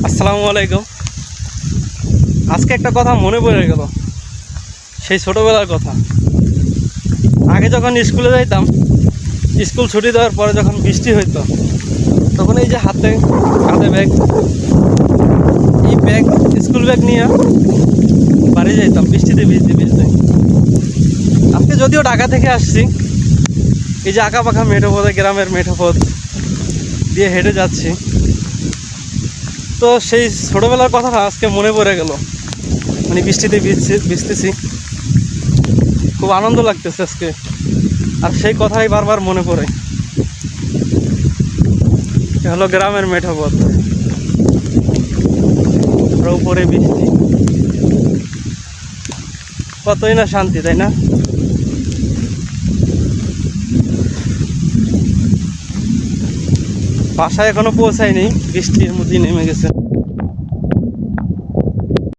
আসসালামু আলাইকুম। আজকে একটা কথা মনে পড়ে গেল, সেই ছোটোবেলার কথা। আগে যখন স্কুলে যাইতাম, স্কুল ছুটি দেওয়ার পরে যখন বৃষ্টি হইতো, তখন এই যে হাতে কাঁধে ব্যাগ, এই ব্যাগ, স্কুল ব্যাগ নিয়ে বাড়ি যাইতাম বৃষ্টিতে ভিজতে ভিজতে। আজকে যদিও ঢাকা থেকে আসছি, এই যে আঁকা পাখা মেঠো পথে, গ্রামের মেঠো পথ দিয়ে হেঁটে যাচ্ছি, তো সেই ছোটোবেলার কথাটা আজকে মনে পড়ে গেল। মানে বৃষ্টিতে ভিজতেছি, খুব আনন্দ লাগতেছে আজকে। আর সেই কথাই বারবার মনে পড়ে। এ হলো গ্রামের মেঠো পথ, আর উপরে বৃষ্টি, কতই না শান্তি, তাই না? বাসায় এখনো পৌঁছায়নি, বৃষ্টির মধ্যেই নেমে গেছে।